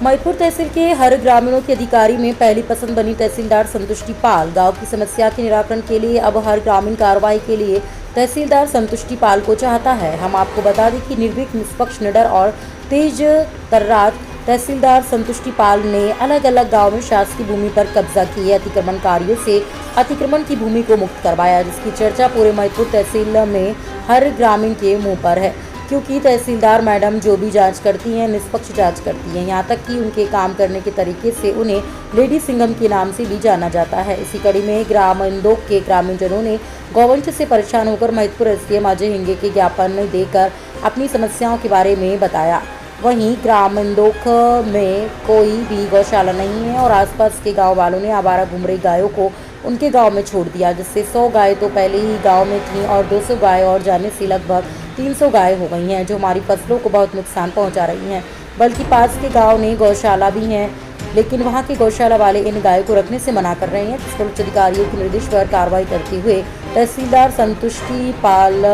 महिदपुर तहसील के हर ग्रामीणों के अधिकारी में पहली पसंद बनी तहसीलदार संतुष्टि पाल। गांव की समस्या के निराकरण के लिए अब हर ग्रामीण कार्रवाई के लिए तहसीलदार संतुष्टि पाल को चाहता है। हम आपको बता दें कि निर्भीक, निष्पक्ष, निडर और तेज तर्रार तहसीलदार संतुष्टि पाल ने अलग अलग गाँव में शासकीय भूमि पर कब्जा किए अतिक्रमणकारियों से अतिक्रमण की भूमि को मुक्त करवाया, जिसकी चर्चा पूरे महिदपुर तहसील में हर ग्रामीण के मुंह पर है, क्योंकि तहसीलदार मैडम जो भी जांच करती हैं निष्पक्ष जांच करती हैं। यहाँ तक कि उनके काम करने के तरीके से उन्हें लेडी सिंघम के नाम से भी जाना जाता है। इसी कड़ी में ग्राम इंदौक के ग्रामीणजनों ने गौवंश से परेशान होकर महिदपुर एसडीएम अजय हिंगे के ज्ञापन देकर अपनी समस्याओं के बारे में बताया। वहीं ग्राम इंदौक में कोई भी गौशाला नहीं है और आसपास के गाँव वालों ने आवारा घूम रही गायों को उनके गांव में छोड़ दिया, जिससे 100 गाय तो पहले ही गांव में थीं और 200 गाय और जाने से लगभग 300 गाय हो गई हैं, जो हमारी फसलों को बहुत नुकसान पहुंचा रही हैं। बल्कि पास के गांव ने गौशाला भी हैं, लेकिन वहां के गौशाला वाले इन गायों को रखने से मना कर रहे हैं, जिस पर उच्च अधिकारियों के निर्देश पर कार्रवाई करते हुए तहसीलदार संतुष्टि पाल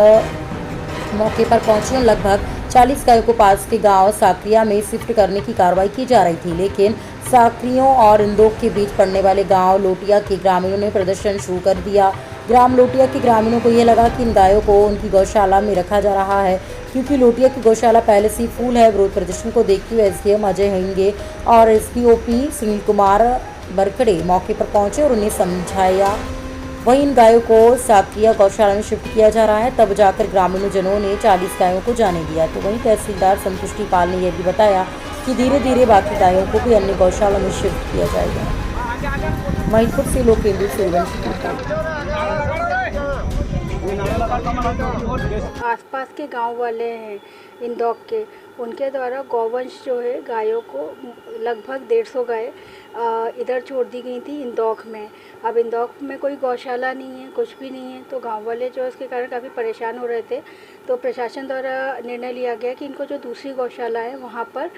मौके पर पहुंचे। लगभग 40 गायों को पास के गांव साकरिया में शिफ्ट करने की कार्रवाई की जा रही थी, लेकिन साकरियों और इंदौक के बीच पड़ने वाले गांव लोटिया के ग्रामीणों ने प्रदर्शन शुरू कर दिया। ग्राम लोटिया के ग्रामीणों को यह लगा कि इन गायों को उनकी गौशाला में रखा जा रहा है, क्योंकि लोटिया की गौशाला पहले से ही फूल है। विरोध प्रदर्शन को देखते हुए एसडीएम अजय हिंगे और एसडीओपी सुनील कुमार बरकड़े मौके पर पहुंचे और उन्हें समझाया। वहीं इन गायों को साकरिया गौशाला में शिफ्ट किया जा रहा है, तब जाकर ग्रामीणजनों ने 40 गायों को जाने दिया। तो वहीं तहसीलदार संतुष्टि पाल ने यह भी बताया कि धीरे धीरे बाकी गायों को भी अन्य गौशाला में शिफ्ट किया जाएगा। महिदपुर से लोकेंद्र सूर्यवंशी की रिपोर्ट। आसपास के गांव वाले हैं इंदौक के, उनके द्वारा गौवंश जो है गायों को लगभग 150 गाय इधर छोड़ दी गई थी इंदौक में। अब इंदौक में कोई गौशाला नहीं है, कुछ भी नहीं है, तो गांव वाले जो इसके कारण काफ़ी परेशान हो रहे थे। तो प्रशासन द्वारा निर्णय लिया गया कि इनको जो दूसरी गौशाला है वहाँ पर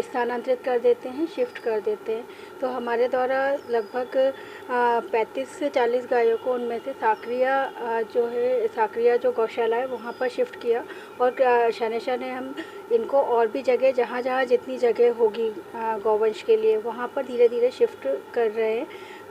स्थानांतरित कर देते हैं, शिफ्ट कर देते हैं। तो हमारे द्वारा लगभग 35 से 40 गायों को उनमें से साकरिया जो गौशाला है वहाँ पर शिफ्ट किया और शनिशा ने हम इनको और भी जगह जहाँ जहाँ जितनी जगह होगी गौवंश के लिए वहाँ पर धीरे धीरे शिफ्ट कर रहे हैं।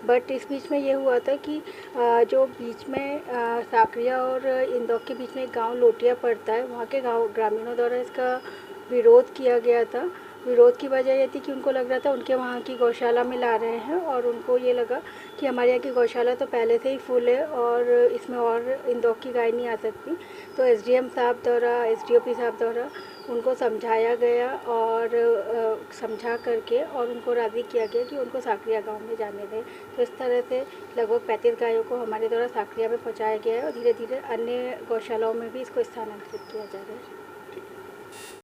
बट इस बीच में ये हुआ था कि जो बीच में साकरिया और इंदौक के बीच में एक गाँव लोटिया पड़ता है, वहाँ के गाँव ग्रामीणों द्वारा इसका विरोध किया गया था। विरोध की वजह ये थी कि उनको लग रहा था उनके वहाँ की गौशाला में ला रहे हैं और उनको ये लगा कि हमारे यहाँ की गौशाला तो पहले से ही फुल है और इसमें और इंदौक की गाय नहीं आ सकती। तो एसडीएम साहब द्वारा, एसडीओपी साहब द्वारा उनको समझाया गया और समझा करके और उनको राज़ी किया गया कि उनको साकरिया गांव में जाने दें। तो इस तरह से लगभग 35 गायों को हमारे द्वारा साकरिया में पहुँचाया गया है और धीरे धीरे अन्य गौशालाओं में भी इसको स्थानांतरित किया जा रहा है।